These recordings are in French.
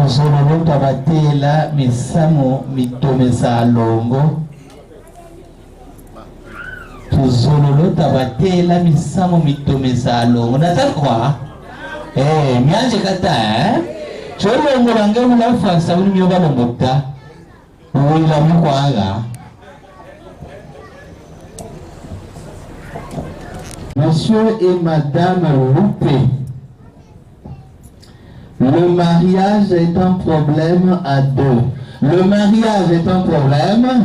tuzololo tabatela misamo mitomesa longo. Tuzololo tabatela misamo mitomesa longo. Nata kwa? Mianje kata cholo ngolanga mula fansa uli myoba lomokta. Wila mkwaga. Monsieur et Madame Loupé, le mariage est un problème à deux. Le mariage est un problème à deux.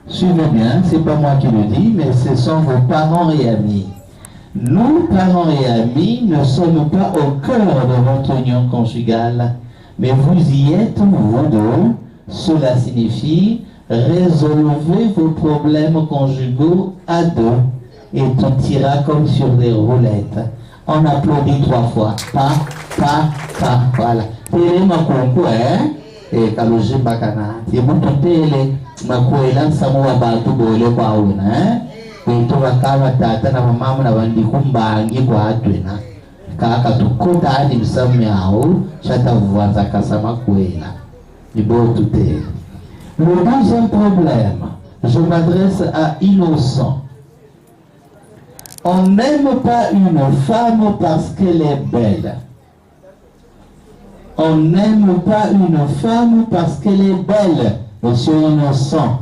Suivez bien, c'est pas moi qui le dis, mais ce sont vos parents et amis. Nous, parents et amis, ne sommes pas au cœur de votre union conjugale, mais vous y êtes, vous deux. Cela signifie résolvez vos problèmes conjugaux à deux. Et tout ira comme sur des roulettes. On applaudit 3 fois. Pa, voilà. Télé ma concours, et kaloji bakana. Et vous télé ma coëlan samoa batu bole kwa una, et to wakama tata na mama na wandi kumbangi kwa atwena. Kaka tukota hadi msame hao, chata vuanza kasama coëla. Ibo tout est. Le deuxième problème, je m'adresse à Innocent. On n'aime pas une femme parce qu'elle est belle. On n'aime pas une femme parce qu'elle est belle, monsieur Innocent.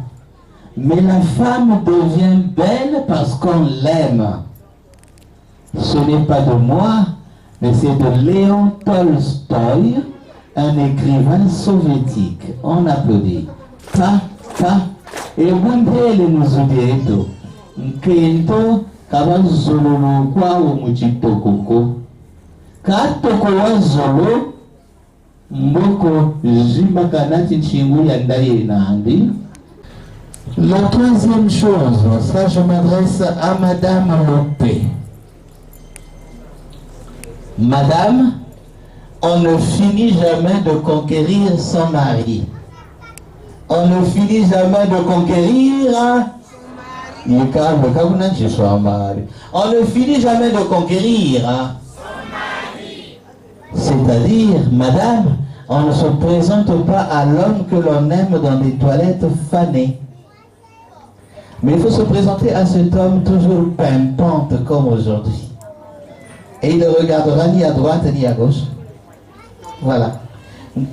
Mais la femme devient belle parce qu'on l'aime. Ce n'est pas de moi, mais c'est de Léon Tolstoï, un écrivain soviétique. On applaudit. Et vous le nous oubliez. Kento kaba zololo kwa umuchitokoko katoko wa zolo mboko jimba kanati chingu ya ndaye nandi. La troisième chose, ça je m'adresse à Madame Lopé. Madame, on ne finit jamais de conquérir son mari. On ne finit jamais de conquérir on ne finit jamais de conquérir. C'est-à-dire, madame, on ne se présente pas à l'homme que l'on aime dans des toilettes fanées. Mais il faut se présenter à cet homme toujours pimpante comme aujourd'hui. Et il ne regardera ni à droite ni à gauche. Voilà.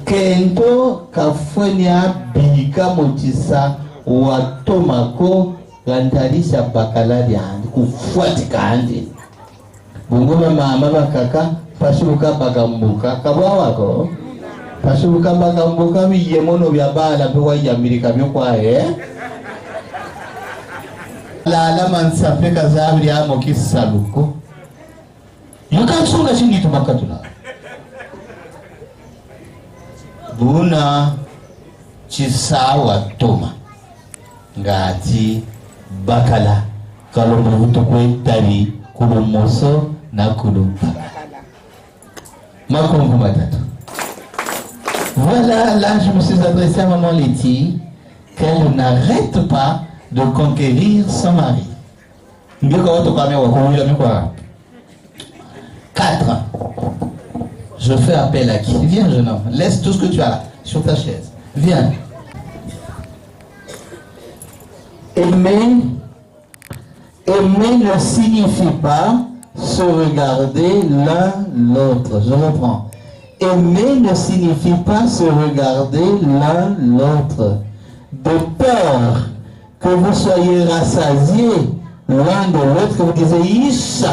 Kento kafuenya bika motisa watomako gantalisha bakaladi handi kufuatika handi bungoma mama bakaka pashuka bagambuka kabwa wako pashuka bagambuka biyemono bya bala bwa ya Amerika byo kwae la mansafe kazabri amo kisaluko yukatsunga chingi tumakatula buna chisawa toma ngati bakala kalombo kutokwe tari kulomoso na kulumba makongo matatu. Voilà, là je me suis adressé à maman Letty qu'elle n'arrête pas de conquérir son mari. 4. Je fais appel à qui? Viens jeune homme, laisse tout ce que tu as là sur ta chaise. Viens. Aimer ne signifie pas se regarder l'un l'autre. Je reprends. Aimer ne signifie pas se regarder l'un l'autre. De peur que vous soyez rassasiés l'un de l'autre, que vous disiez Isha,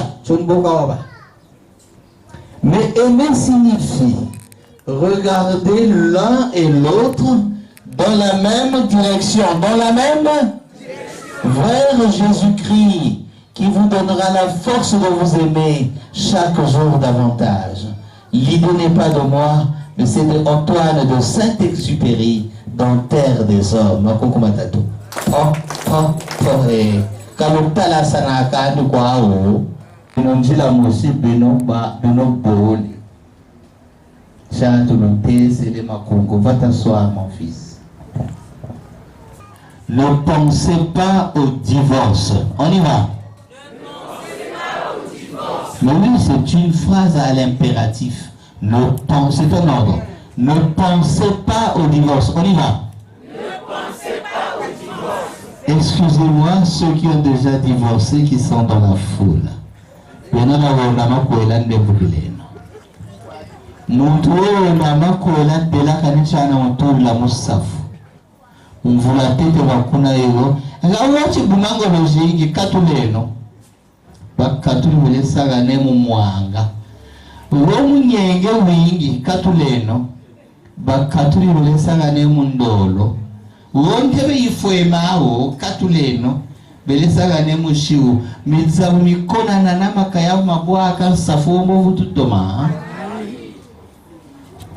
mais aimer signifie regarder l'un et l'autre dans la même direction, dans la même vers Jésus-Christ, qui vous donnera la force de vous aimer chaque jour davantage. L'idée n'est pas de moi, mais c'est de Antoine de Saint-Exupéry dans Terre des Hommes. Kalutala sana kandu kwa inonjila musi bino boli. Chantu nontese le makungu. Va t'asseoir mon fils. Ne pensez pas au divorce. On y va. Mais oui, c'est une phrase à l'impératif. C'est un ordre. Ne pensez pas au divorce. On y va. Excusez-moi ceux qui ont déjà divorcé, qui sont dans la foule. Wontebe ifwemao katuleno belesagane mushiu mitsabu mikona na makaya mabwaka safomo vututoma.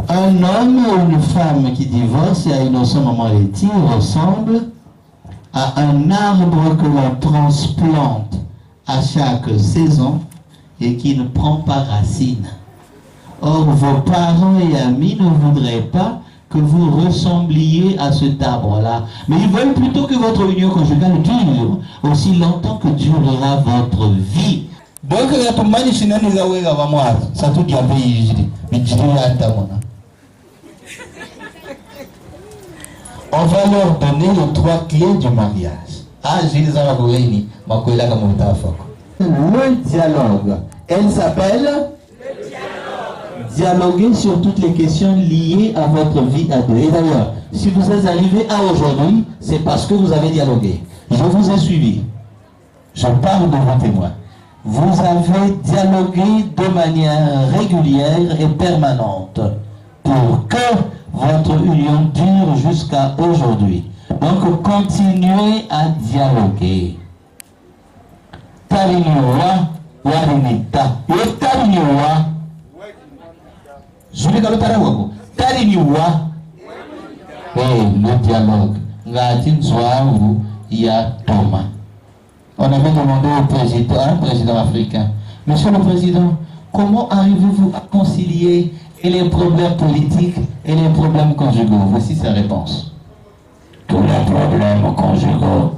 Un homme ou une femme qui divorce à innocent moment hérétique ressemble à un arbre que l'on transplante à chaque saison et qui ne prend pas racine. Or, vos parents et amis ne voudraient pas que vous ressembliez à cet arbre-là. Mais ils veulent plutôt que votre union conjugale dure aussi longtemps que durera votre vie. Donc, on va leur donner les 3 clés du mariage. Le dialogue. Elle s'appelle dialoguer sur toutes les questions liées à votre vie à deux. Et d'ailleurs, si vous êtes arrivé à aujourd'hui, c'est parce que vous avez dialogué. Je vous ai suivi. Je parle de vos témoins. Vous avez dialogué de manière régulière et permanente pour que votre union dure jusqu'à aujourd'hui. Donc, continuez à dialoguer. Taliniwa, warinita. Et taliniwa. Le dialogue. On avait demandé au président africain, Monsieur le Président, comment arrivez-vous à concilier les problèmes politiques et les problèmes conjugaux? Voici sa réponse. Tous les problèmes conjugaux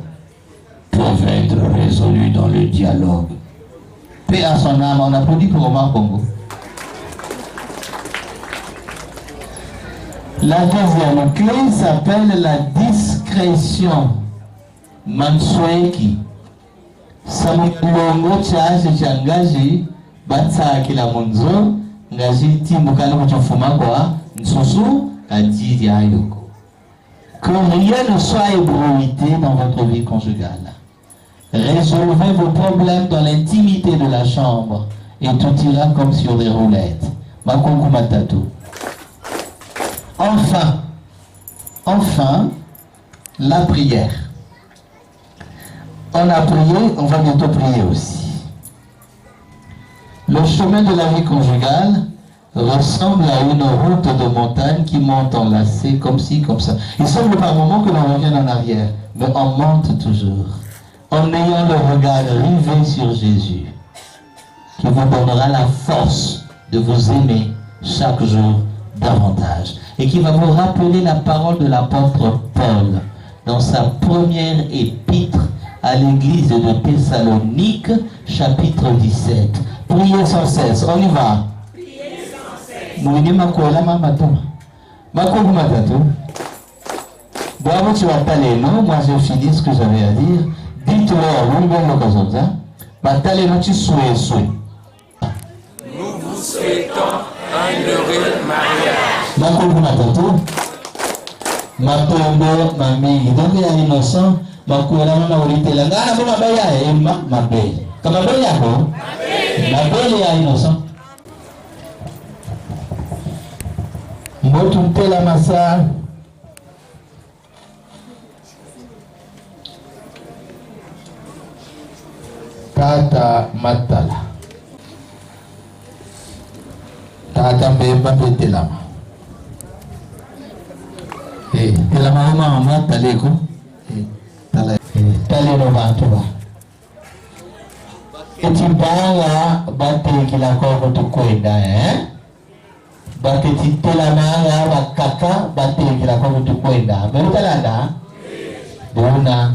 peuvent être résolus dans le dialogue. Paix à son âme, on applaudit pour Omar Bongo. La deuxième clé s'appelle la discrétion. Mansweki. Samuelongo chaje changaji batsa kila munzo ngaji timbukana kuchofuma kwa nsusu kadiri ayoko. Que rien ne soit ébruité dans votre vie conjugale. Résolvez vos problèmes dans l'intimité de la chambre et tout ira comme sur des roulettes. Makonku matatu. Enfin, la prière. On a prié, on va bientôt prier aussi. Le chemin de la vie conjugale ressemble à une route de montagne qui monte en lacet, comme ci, comme ça. Il semble par moments que l'on revient en arrière, mais on monte toujours, en ayant le regard rivé sur Jésus, qui vous donnera la force de vous aimer chaque jour davantage, et qui va vous rappeler la parole de l'apôtre Paul dans sa première épître à l'église de Thessalonique, chapitre 17. Priez sans cesse, on y va. Priez sans cesse. Bon, tu vas parler, non? Moi, j'ai fini ce que j'avais à dire. Dites-leur, nous vous souhaitons un heureux mariage. Matombo, mami, donc il y a innocent, makuela mama ulitela ngana kwa mabaya mabaya. Kama mabaya yako? Mabaya ya innocent. Mbotu mpela masa. Tata matala. Tata mbemba betelama. Telama mama taleko. Tale no bantu ba. Etibanga bate kila kwa tukwenda bate titelamanga bakaka bate kila kwa tukwenda. Berutalanda. Bona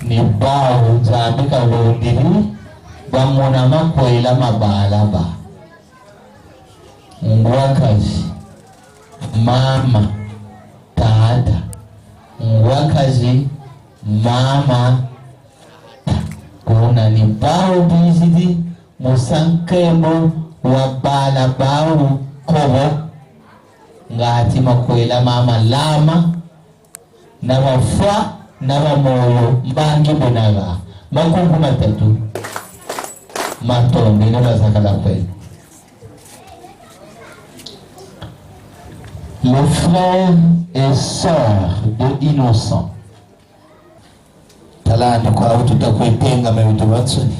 ni bao zabika londiri bamona makwela mabala ba. Ngwakazi mama, tata, wakazi, mama, kuna ni bao bizidi, musankemo, wabala bao, kobo, ngati makwela mama lama, na wafa, na wamoyo, mbangi bonaga, makungu matatu, matonde, na bazakala kweli. Les frères et sœurs de innocents. Talani kwa tutakuitenga meutu watsuni.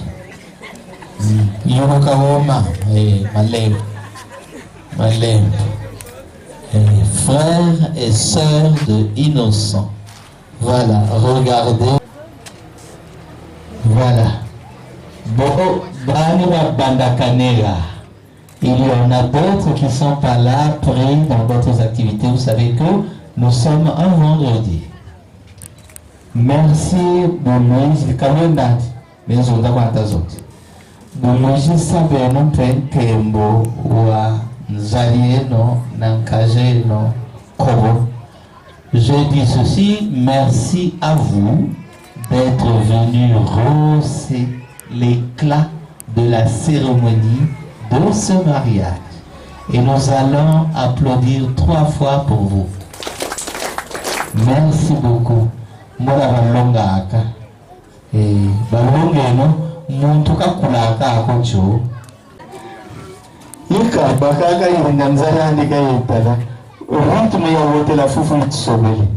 Yuko kawoma malembo. Frères et sœurs de innocents. Voilà, regardez. Voilà. Bon, bani wa bandakanela. Il y en a d'autres qui sont pas là, pris dans d'autres activités. Vous savez que nous sommes un vendredi. Merci, Boulouise. Mais on a quoi d'autres? Boulouise savait non plus Kembo ou Nzalieno, Nankajeno, Kobo. Je dis ceci, merci à vous d'être venus rehausser l'éclat de la cérémonie de ce mariage. Et nous allons applaudir 3 fois pour vous. Merci beaucoup. Mora balonga aka. Balonga no muntuka kulaka akocho. Ika bakaka yiringanzara ndika yitala. Umuntu meya wote la fufu itsobele.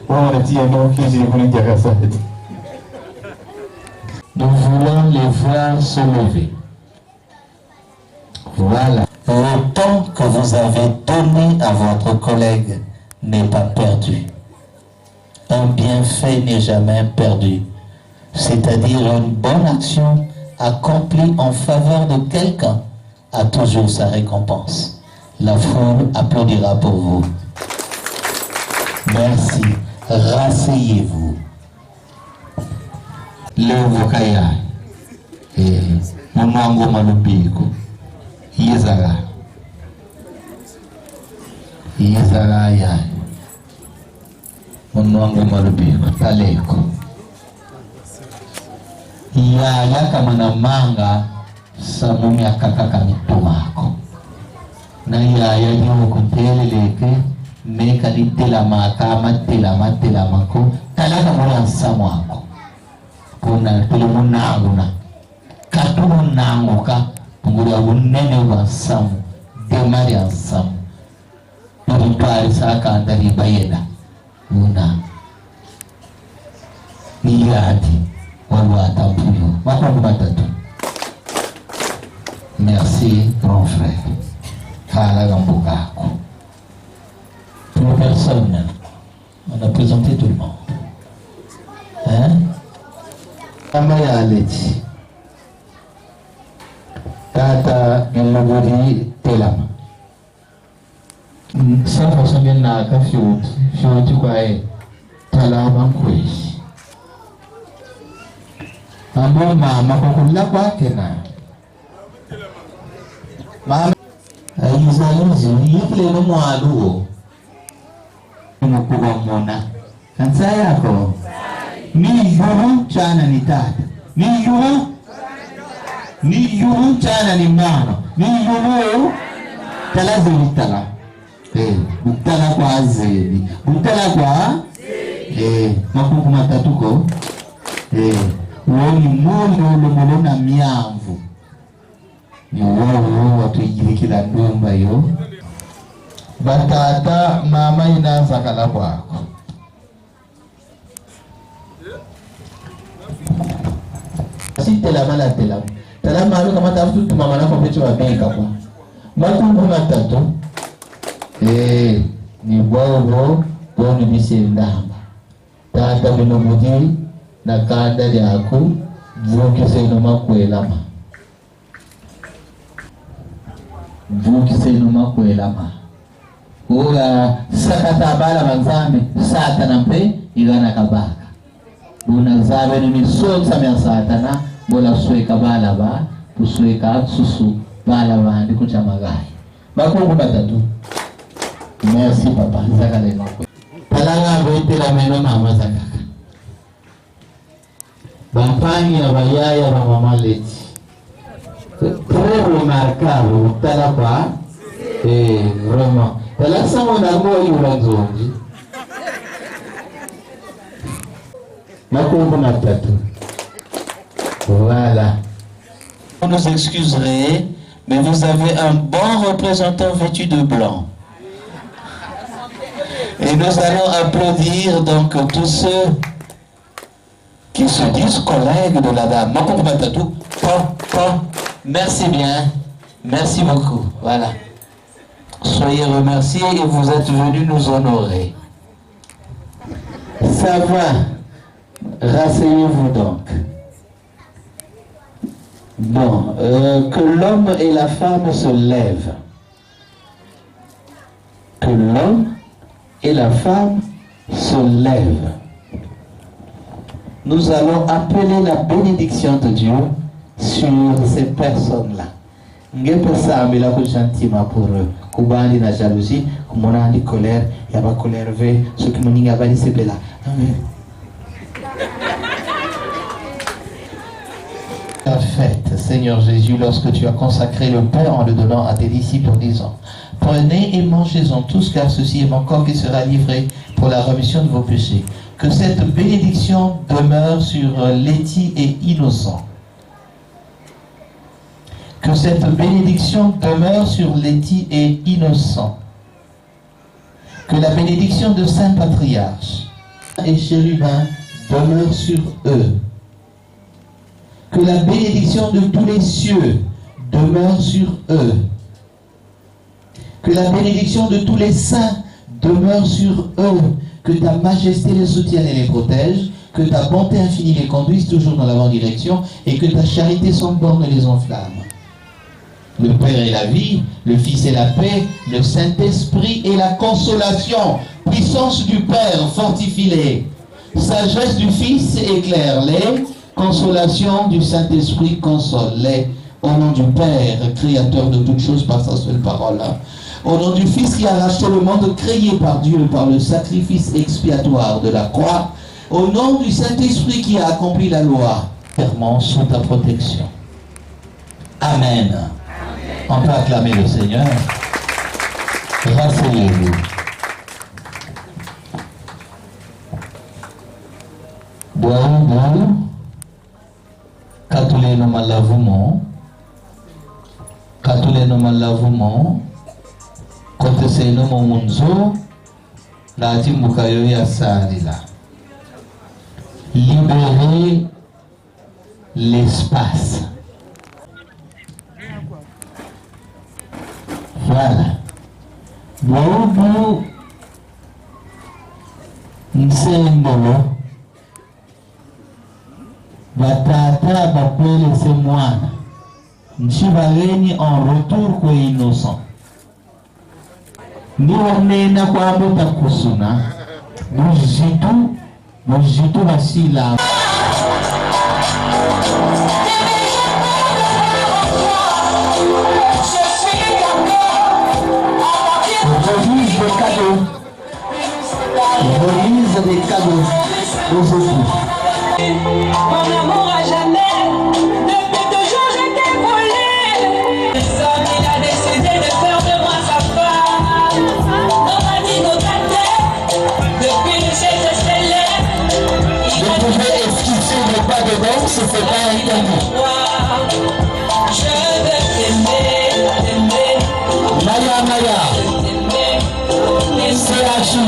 Wana tia no kiji kuli jakasati. Nous voulons les voir se lever. Voilà. Le temps que vous avez donné à votre collègue n'est pas perdu. Un bienfait n'est jamais perdu. C'est-à-dire une bonne action accomplie en faveur de quelqu'un a toujours sa récompense. La foule applaudira pour vous. Merci. Rasseyez-vous. Le vokaya. Mwango malubiko. Yezara ya mwanangu malubiko taleko ya kama na manga samumi akakaka mitumako na ya nyo kuteleleke meka litela makama tela mako talaka mwana samwako kuna tulimunangu na katumunangu ka ngura unene wa samu demari ya samu nupari saka ndari bayeda una niyati wawa tampuyo wako matatu. Merci grand frère. Kala gambukako. Pour personne, on a présenté tout le monde. Hein? Amaya Aleti. Tata Ngelaguri Telama. Ça façon bien na ka fiuti kwa talama kwezi. Ambo mama kukula kwake na. Mama ayizayizi yikile no mwaluo. Mkuba mona. Kansa yako. Ni yuru chana ni tata. Ni yuru chana ni mama. Ni yuru talazi utala. Utala kwa azeli. Utala kwa makuku matatuko. Uoni mwolo lomolo na miamvu. Ni uwo watu ijilikila ndomba yo. Batata mama inaanza kala kwako. Si telama la telama. Telama halu kama tafutu mama na kwa pecho wa benga kwa. Makuku matatu. Ni wawo woni bise ndamba. Tata bino mudi na kanda yaku vuki seno makwelama. Vuki seno makwelama. Ula sakata bala manzambe satana mpe igana kabaka. Unazabe ni sota mya satana bola sueka bala ba kusueka susu bala ba ndiko cha magai. Makungu matatu. Merci papa. Talanga vete la meno mama zakaka. Bampani ya bayaya ba mama leti. Très remarquable. Tala quoi? Vraiment. Tala sa mon amour yuranzongi. Makombo matatu. Voilà. Vous nous excuserez, mais vous avez un bon représentant vêtu de blanc. Et nous allons applaudir donc tous ceux qui se disent collègues de la dame. Merci bien. Merci beaucoup. Voilà. Soyez remerciés et vous êtes venus nous honorer. Ça va. Rasseyez-vous donc. Bon, que l'homme et la femme se lèvent. Que l'homme et la femme se lèvent. Nous allons appeler la bénédiction de Dieu sur ces personnes-là. Ngepe ça amela ko gentiment pour eux. Kubali na jalousie, kumona ni colère, ya ba colère ve, ce qui moninga ba ni sebela. Amen. Faites, Seigneur Jésus, lorsque tu as consacré le pain en le donnant à tes disciples en disant: prenez et mangez-en tous, car ceci est mon corps qui sera livré pour la rémission de vos péchés. Que cette bénédiction demeure sur Letty et Innocent. Que cette bénédiction demeure sur Letty et Innocent. Que la bénédiction de Saint Patriarche et Chérubin demeure sur eux. Que la bénédiction de tous les cieux demeure sur eux. Que la bénédiction de tous les saints demeure sur eux. Que ta majesté les soutienne et les protège. Que ta bonté infinie les conduise toujours dans la bonne direction. Et que ta charité sans borne les enflamme. Le Père est la vie, le Fils est la paix, le Saint-Esprit est la consolation. Puissance du Père, fortifie-les. Sagesse du Fils, éclaire-les. Consolation du Saint-Esprit, console-les. Au nom du Père, créateur de toutes choses par sa seule parole. Au nom du Fils qui a racheté le monde créé par Dieu par le sacrifice expiatoire de la croix. Au nom du Saint-Esprit qui a accompli la loi. Fermons sous ta protection. Amen. On peut acclamer le Seigneur. Rasseyez-vous. Boaou, katule no malavumo, katule no malavumo, kote se no monzo, la timbukayo ya salila. Libérer l'espace. Voilà. Bobo Nsembolo Batata Bakwele se mwana Nchibaleni en retour kwa Innocent. Ndiwo nena kwa mbota kusuna Mujitu basila. Remise des cadeaux. Remise des cadeaux aux époux. Mon amour à jamais, depuis toujours j'étais volée. Personne il a décidé de faire de moi sa femme. On m'a dit nos têtes, depuis le ciel se célèbre. Vous pouvez esquisser le pas de danse, c'est pas interdit. Je veux t'aimer, t'aimer. Maya. CHU,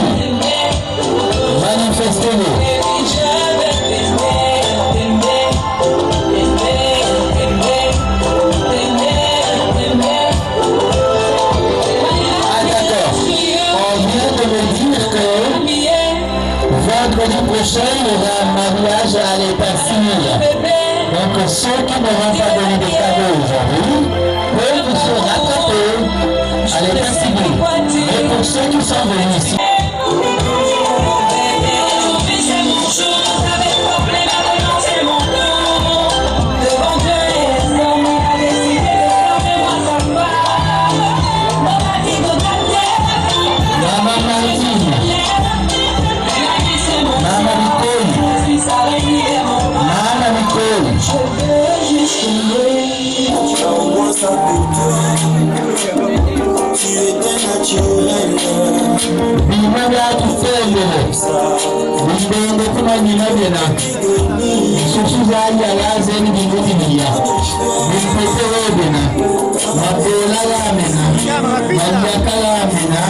manifestez-vous. Ah d'accord, on vient de me dire que vendredi prochain il y aura un mariage à l'état civil. Donc ceux qui n'auront pas donné des cadeaux aujourd'hui peuvent se rattraper à l'état civil. Mais pour ceux qui sont venus ici, Bimanga tusendele. Bimbengo kuma nyinabena. Susuzali alaze ni binguti niya. Bimpete webena. Mabola yamena. Manjaka yamena.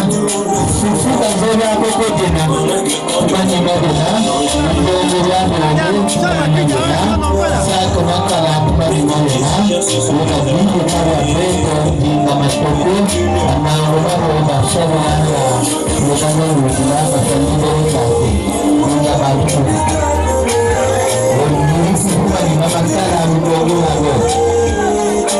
Sufuka zola koko jena. Kuma nyinabena. Bimbengo yamena. Kuma nyinabena. Sako makala kuma nyinabena. Waka bingu kawa preto. Binga matoko. Amaroba roba soba ya. Mukanya wukila bakanyibe kate. Binga batu. Ini kuma ni mama kala mdogo wao.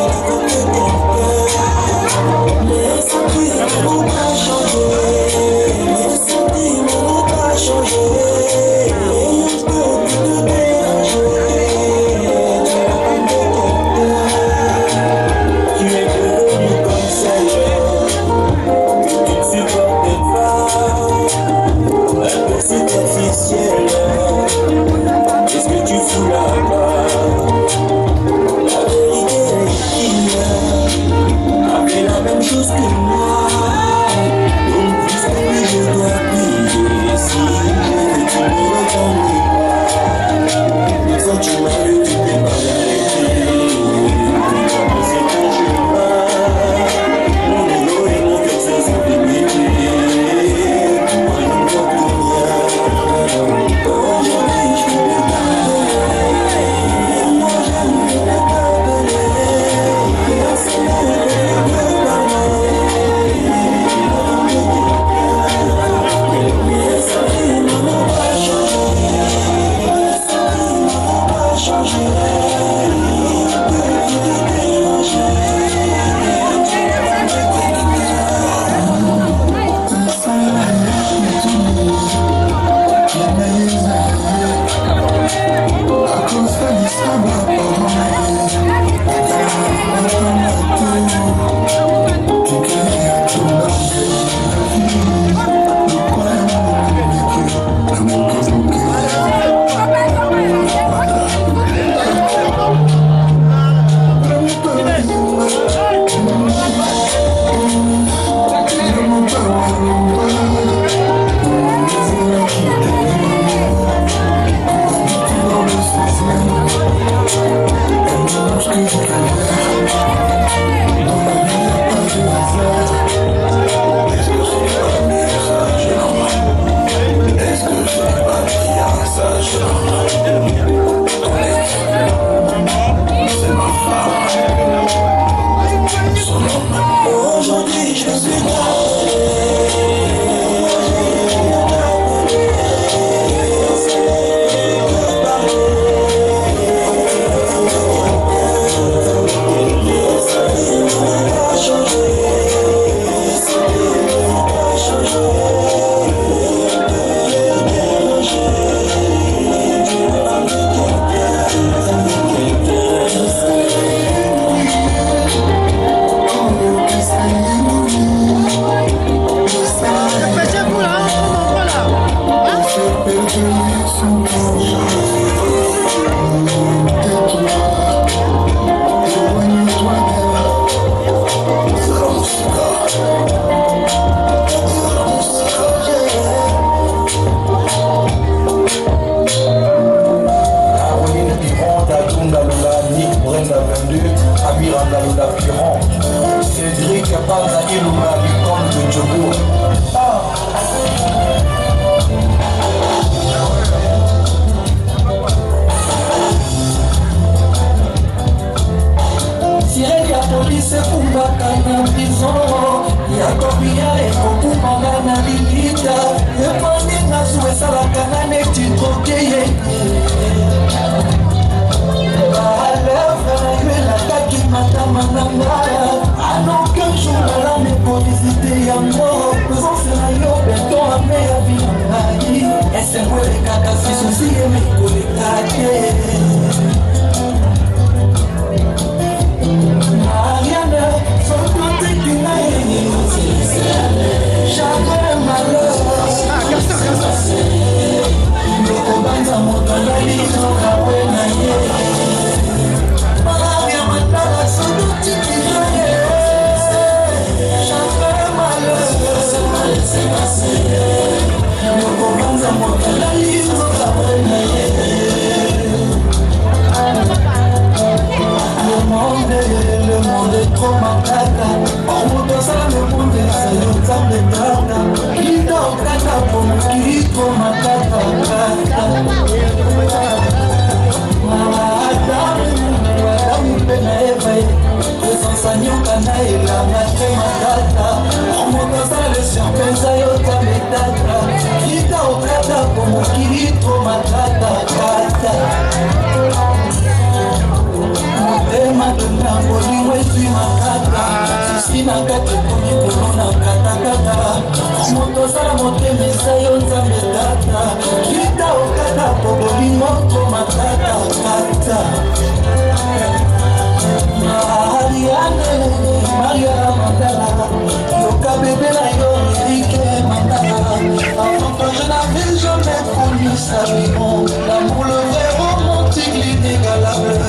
L'amour, le vrai romantique, l'inégalable.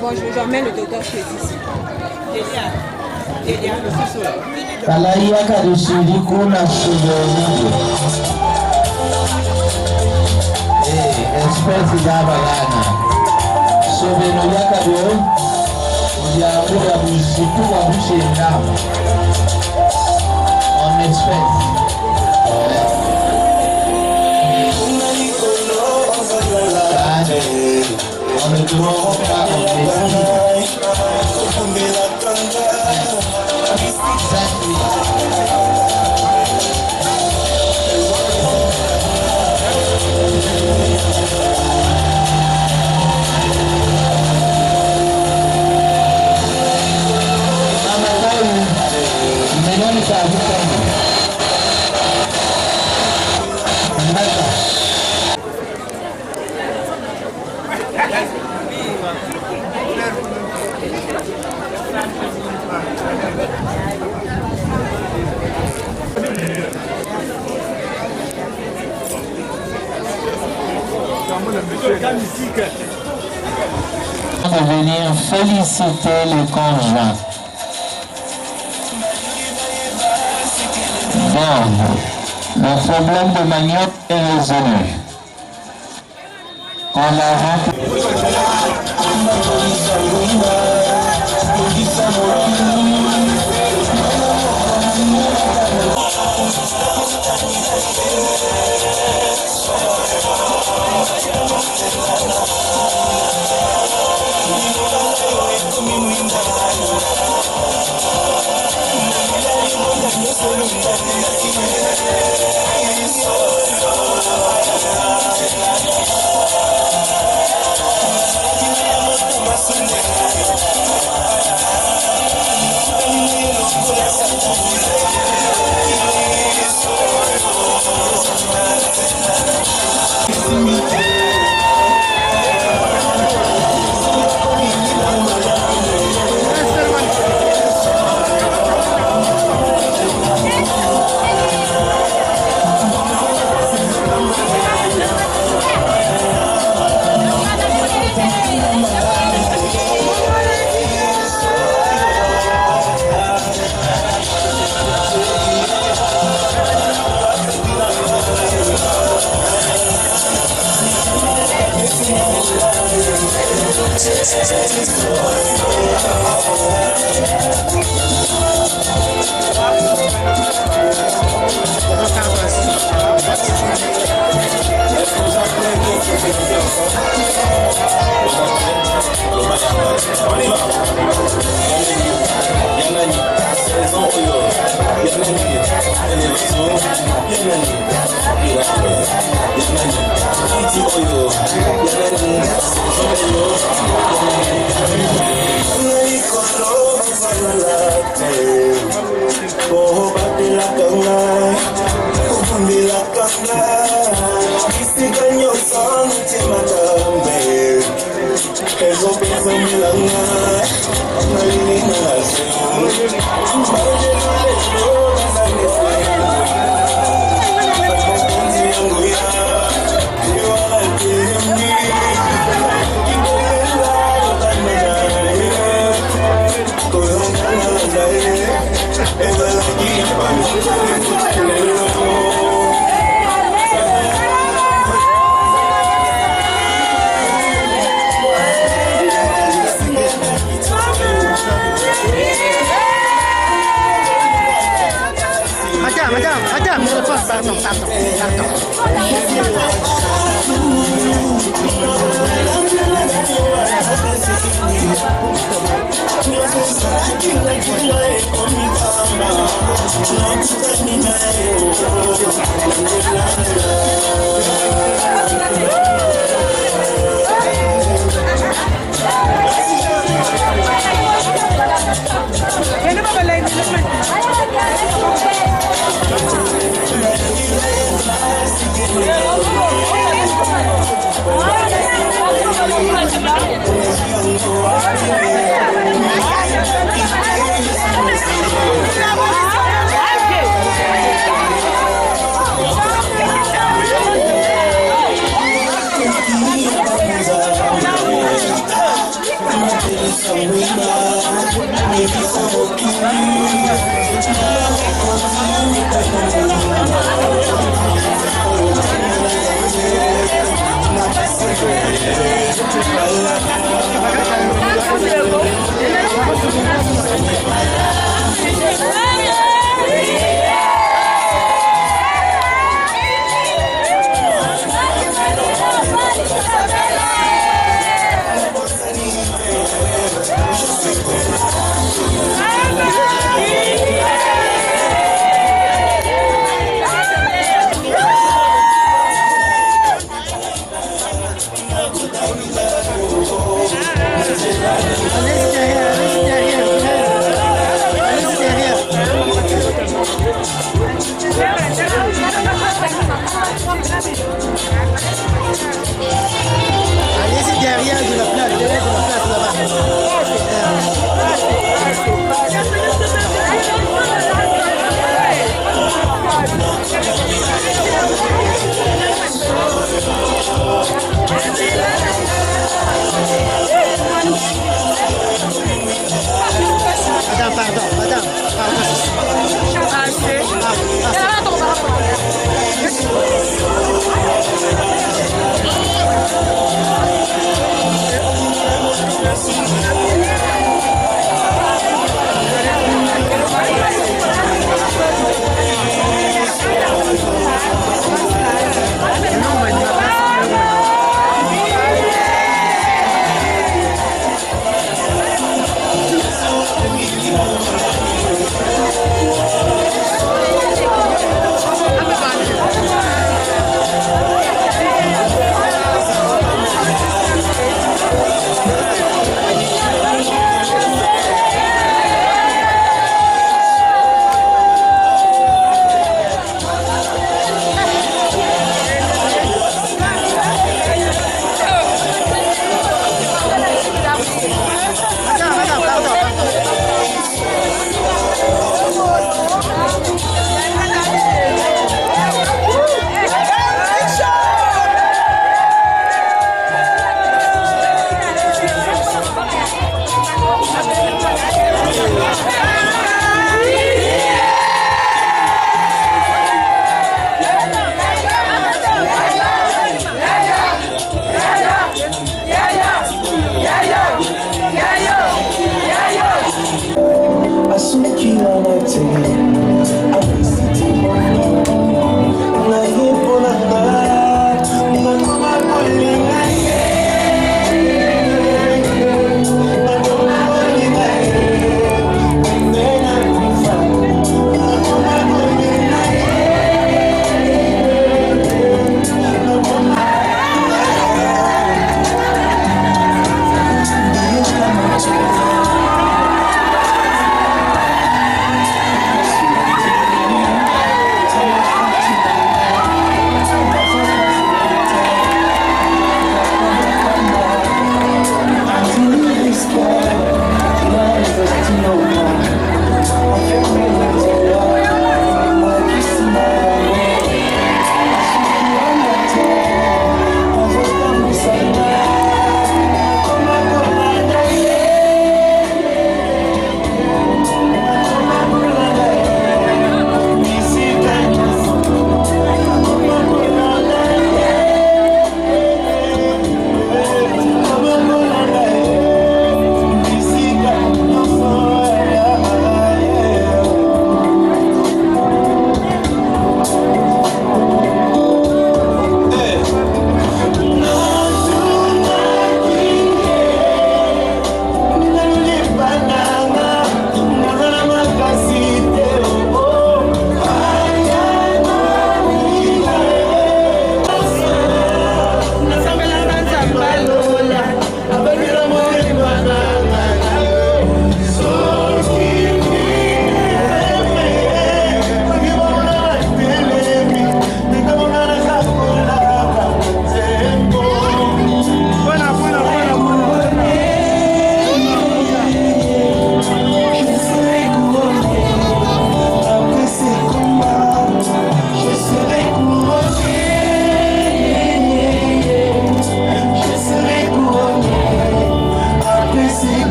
Bon, j'emmène le docteur chez ici. Kalaiaka de Sirikuna Souvenido. Espèce d'Abalana. Souvenido Yaka de Yabuda Busiku Wabuche Nam. En espèce. On ne demande pas en esprit. De venir féliciter les conjoints. Donc, le problème de manioc est résolu. On a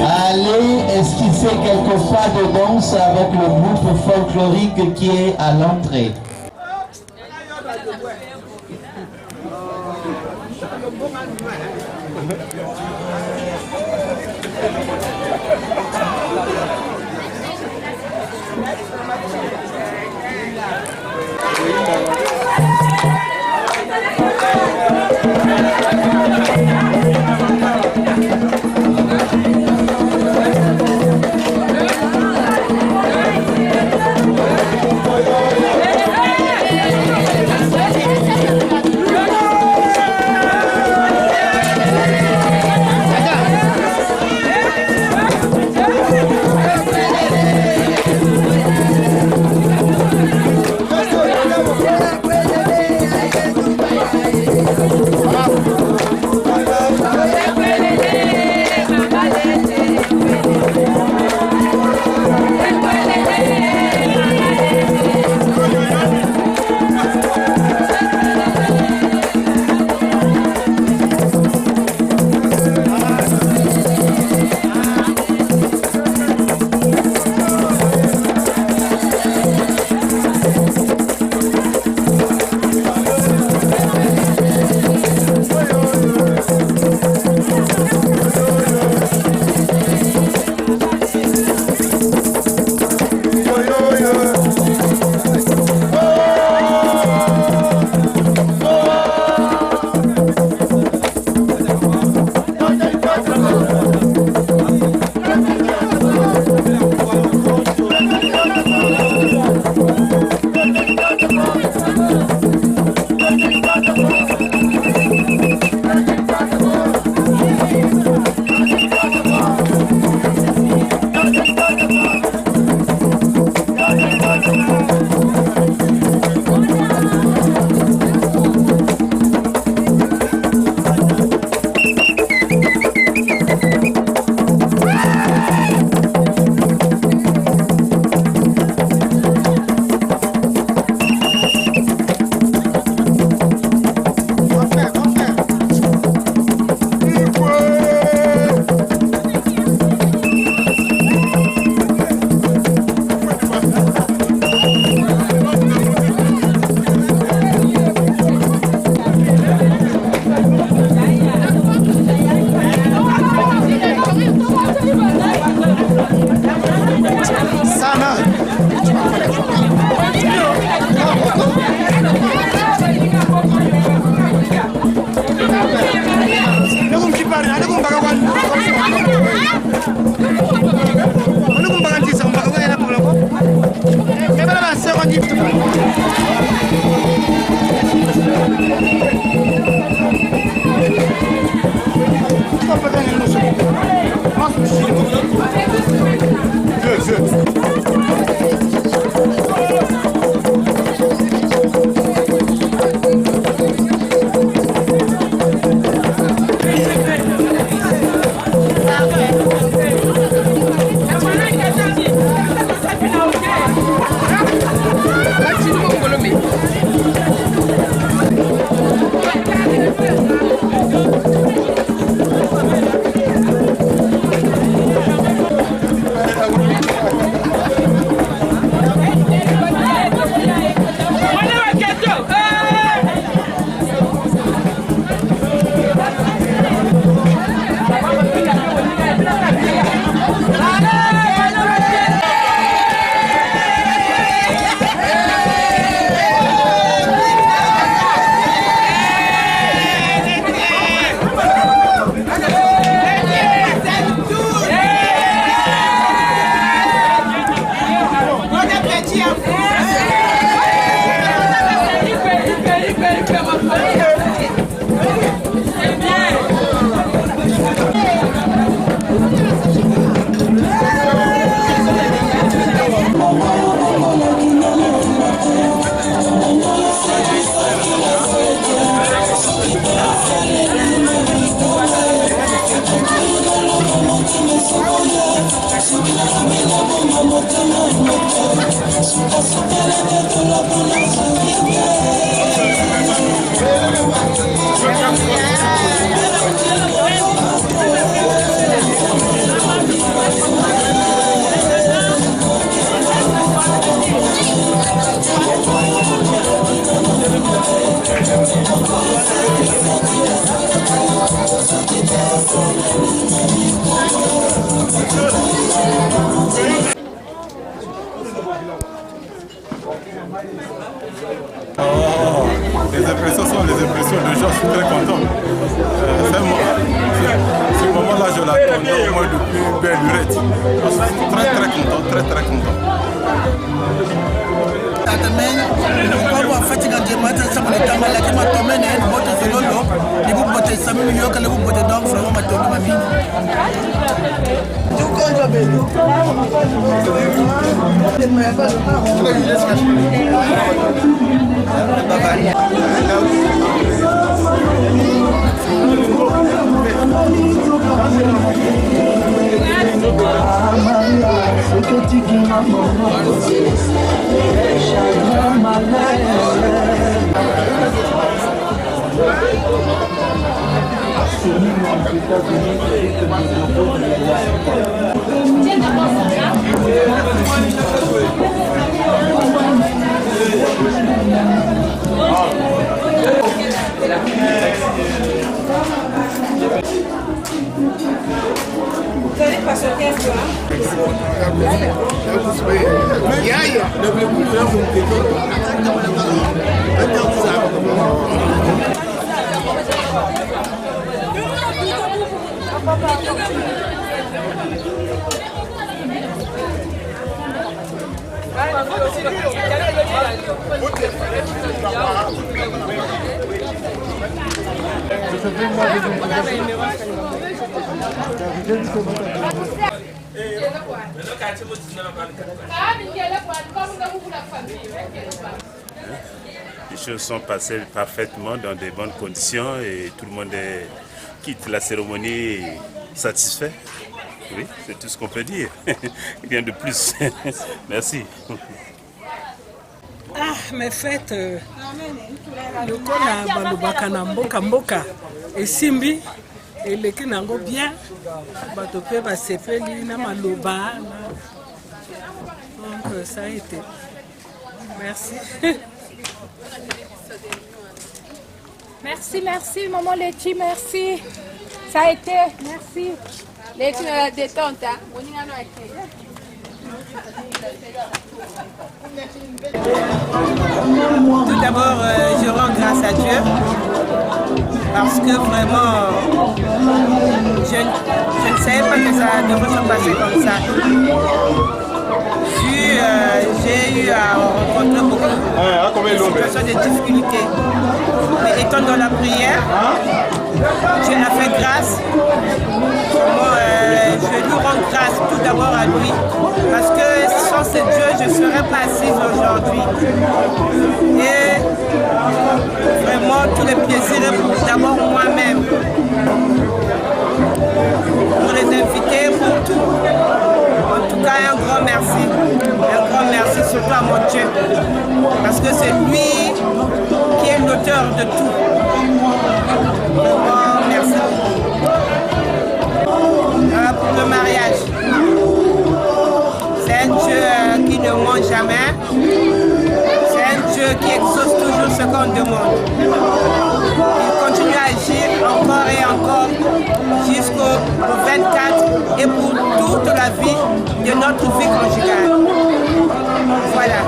Allez esquisser quelques pas de danse avec le groupe folklorique qui est à l'entrée. Les impressions sont les impressions de gens, je suis très content. Ce moment-là, je l'attendais au moins depuis belle lurette. Je suis très content, très content. Vous allez passer au 15 Les choses sont passées parfaitement dans de bonnes conditions et tout le monde quitte la cérémonie satisfait. Oui, c'est tout ce qu'on peut dire. Rien de plus. Merci. mes fêtes lokola balobaka na mboka mboka esimbi eleki nango bien bato pe basepeli na maloba donc ça a été merci. Merci maman Letty, merci. Ça a été, merci. Letty la détente, hein. Tout d'abord, je rends grâce à Dieu parce que vraiment, je ne savais pas que ça devrait se passer comme ça. J'ai eu à rencontrer beaucoup de situations de difficultés. Mais étant dans la prière, Dieu a fait grâce. Je lui rends grâce tout d'abord à lui. Parce que sans ce Dieu, je ne serais pas assise aujourd'hui. Et vraiment, tous les plaisirs pour d'abord moi-même. Pour les invités, pour tout. En tout cas, un grand merci. Un grand merci surtout à mon Dieu. Parce que c'est lui qui est l'auteur de tout. Vraiment, merci. Pour le mariage, c'est un Dieu qui ne ment jamais. C'est un Dieu qui exauce toujours ce qu'on demande. Il continue à agir encore et encore jusqu'au 24 et pour toute la vie de notre vie conjugale. Voilà.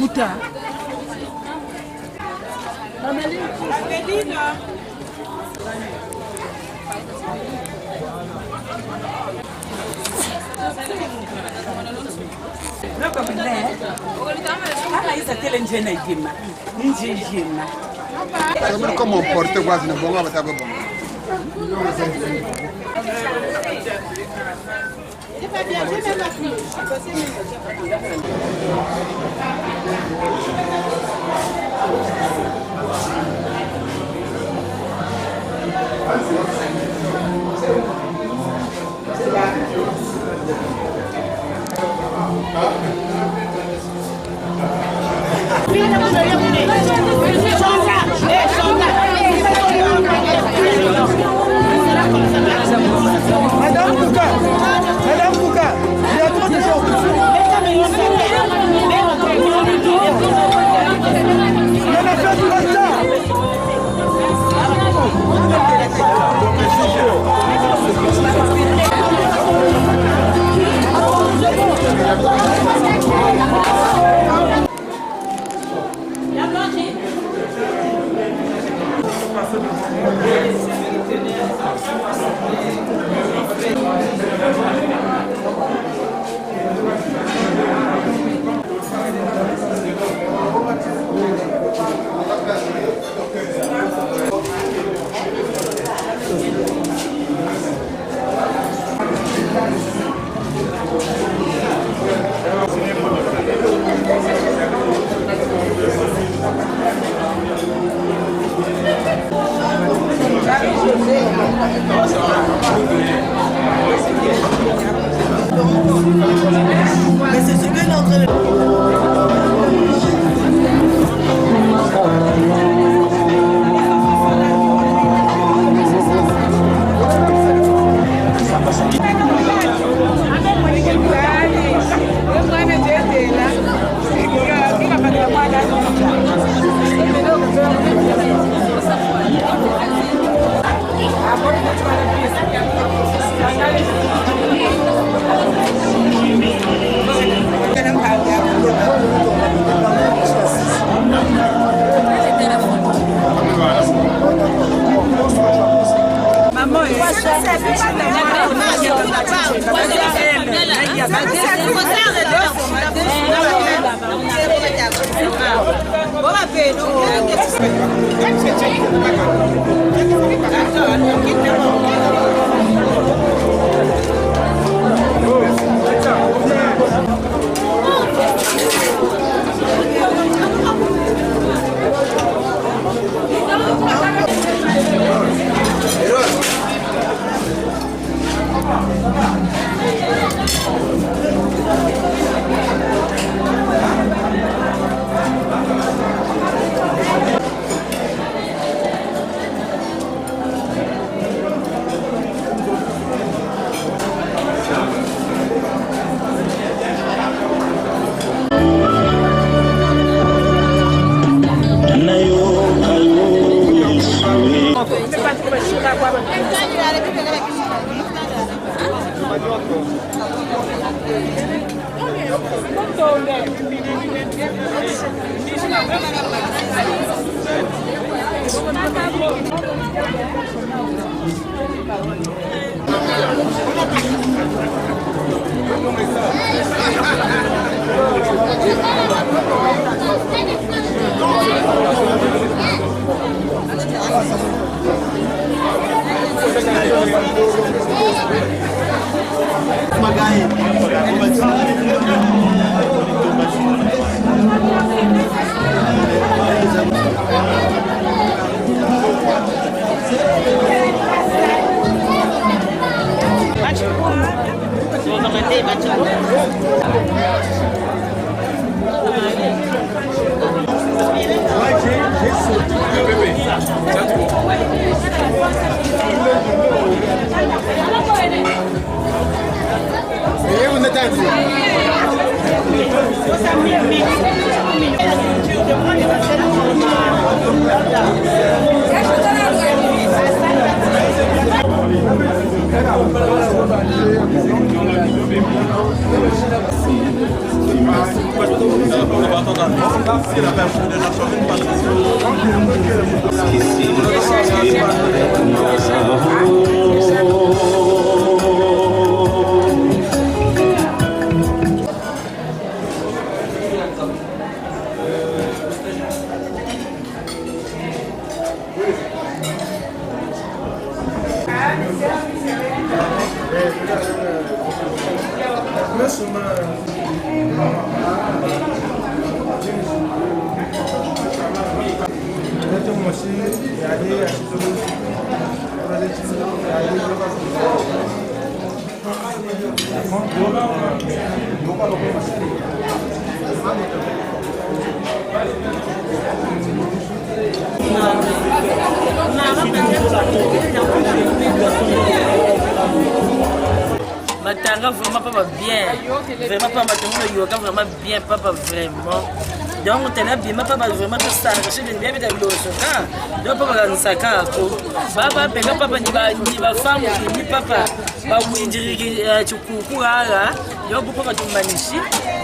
mafuta. Comme on porte quoi, c'est bon, on va taper bon. Madame Kouka, il y a trop de gens. Il y en a fait du retard. Mais c'est ce que est en train de... Merci. Matanga vraiment papa bien, vraiment pas matanga yoga vraiment bien papa vraiment. Donc t'es là bien papa vraiment tout ça, je suis bien avec le soka. Donc papa dans sa carte, papa pega papa ni ba femme ni papa ba winjiri chukukura, yo papa tumanishi,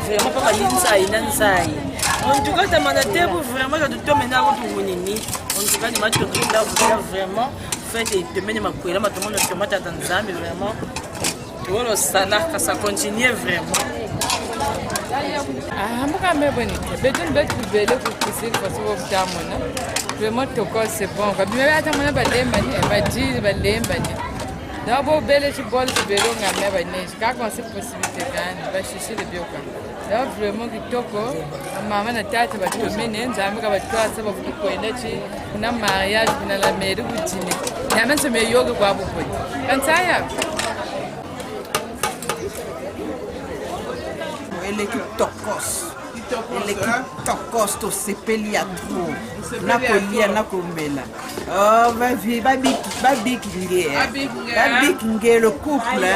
vraiment papa ninsai. En tout cas, tu m'as dit vraiment que tu m'as dit en tout cas, tu m'as dit vraiment fait et tu m'as dit que tu m'as dit vraiment. Voilà, ça continue vraiment. Ah, moi quand même bonne. Bedon bet belle pour pousser parce que tamona. Vraiment to quoi c'est bon. Quand même tamona balembani, ba dire balembani. D'abord belle tu bol tu belo ngame ba ne. Quand on c'est possibilité quand ba chercher le bioka. Là vraiment kitoko. Maman na tata ba to mene nzambe ka ba to asa ba ko endachi. Kuna mariage kuna la mairie butini. Nyama se me yoga kwa buko. Kansaya. L'équipe Tokos. L'équipe Tokos, to sepeli à trop. Nakolia, nakomela. Oh, va bikinge. Va bikinge le couple.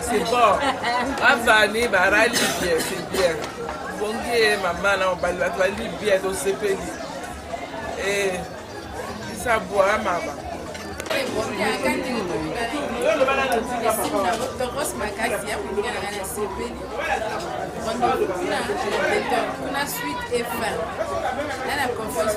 C'est bon. Avani, barali, c'est bien. Bongue, maman, on va bien, to sepeli. Et ça boit, maman. Kuna suite et fin. Là, la confiance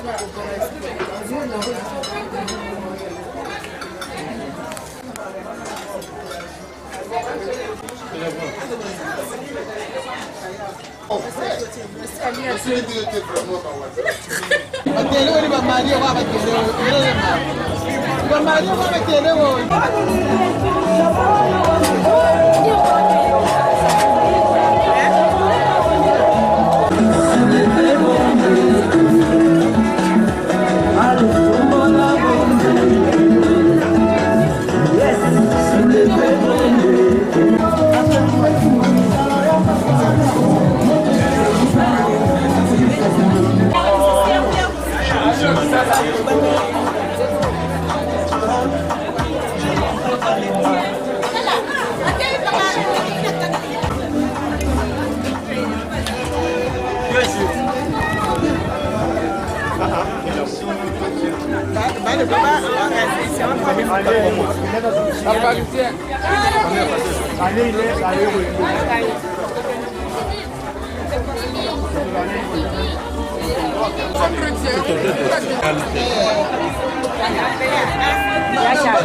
Gracias.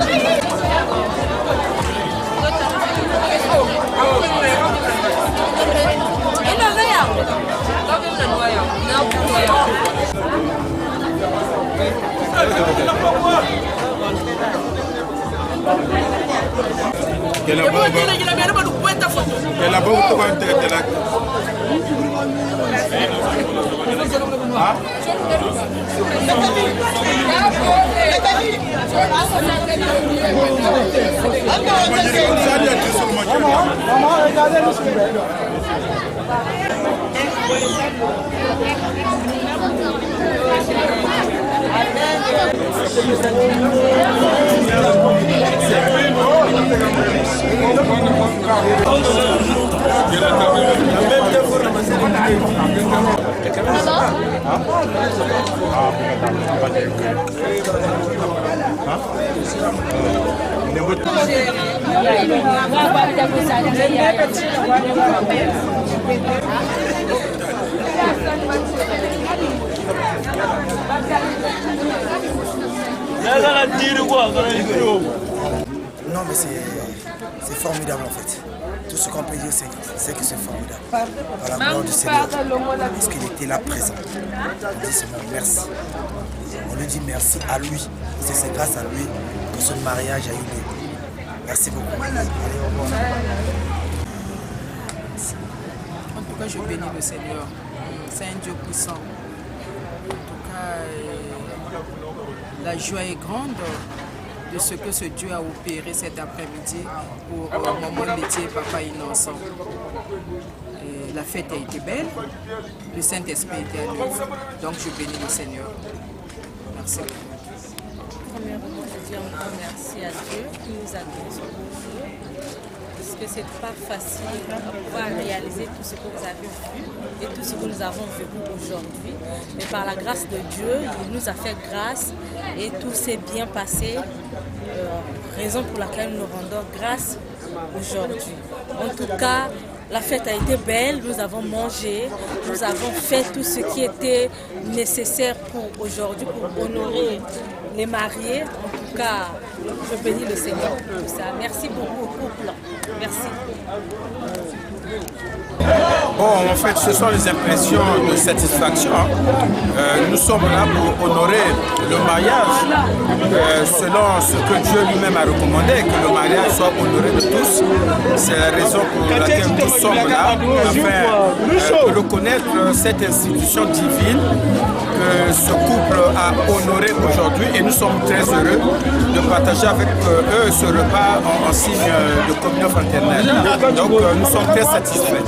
Non, mais c'est formidable en fait. Tout ce qu'on peut dire, c'est que c'est formidable. Par la gloire du Seigneur. Parce qu'il était là présent. On dit seulement merci. On lui dit merci à lui. C'est grâce à lui que ce mariage a eu lieu. Merci beaucoup. Allez, au revoir. En tout cas, je bénis le Seigneur. C'est un Dieu puissant. En tout cas, la joie est grande de ce que ce Dieu a opéré cet après-midi pour Maman Métier et Papa Innocent. Et la fête a été belle, le Saint-Esprit était à l'œuvre, donc je bénis le Seigneur. Merci. Premièrement, je dis encore merci à Dieu qui nous a donné ce beau jour, parce que c'est pas facile de pouvoir réaliser tout ce que vous avez vu et tout ce que nous avons vécu aujourd'hui. Mais par la grâce de Dieu, il nous a fait grâce et tout s'est bien passé. Raison pour laquelle nous rendons grâce aujourd'hui. En tout cas, la fête a été belle, nous avons mangé, nous avons fait tout ce qui était nécessaire pour aujourd'hui, pour honorer les mariés. En tout cas, je bénis le Seigneur pour tout ça. Merci beaucoup au couple. Merci. Bon, en fait, ce sont les impressions de satisfaction. Nous sommes là pour honorer le mariage selon ce que Dieu lui-même a recommandé, que le mariage soit honoré de tous. C'est la raison pour laquelle nous sommes là, afin de reconnaître cette institution divine que ce couple a honoré aujourd'hui. Et nous sommes très heureux de partager avec eux ce repas en signe de communion fraternelle. Donc nous sommes très satisfaits.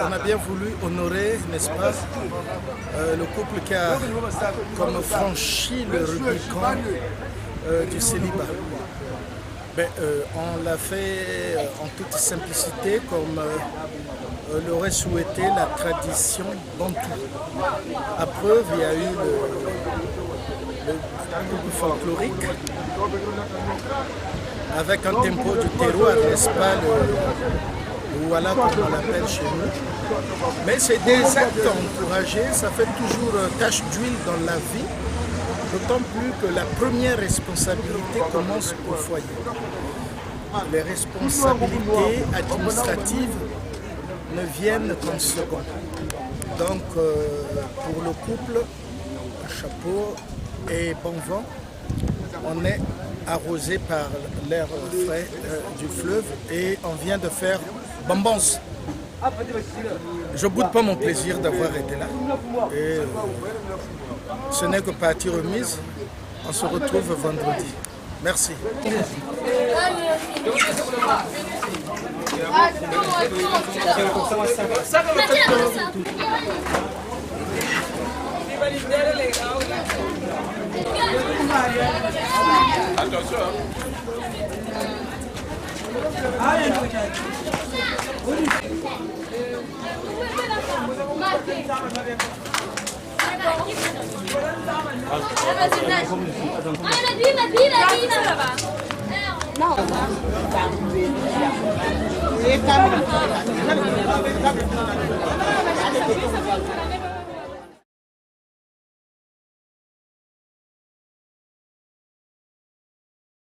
On a bien voulu honorer, n'est-ce pas, le couple qui a comme franchi le Rubicon du célibat. On l'a fait en toute simplicité, comme l'aurait souhaité la tradition bantou. À preuve, il y a eu le couple folklorique avec un tempo du terroir, n'est-ce pas, voilà comme on l'appelle chez nous. Mais c'est des actes encouragés, ça fait toujours tache d'huile dans la vie, d'autant plus que la première responsabilité commence au foyer. Les responsabilités administratives ne viennent qu'en second. Donc pour le couple, chapeau et bon vent, on est arrosé par l'air frais du fleuve et on vient de faire Bambance. Je ne boude pas mon plaisir d'avoir été là. Et ce n'est que partie remise. On se retrouve vendredi. Merci. Non.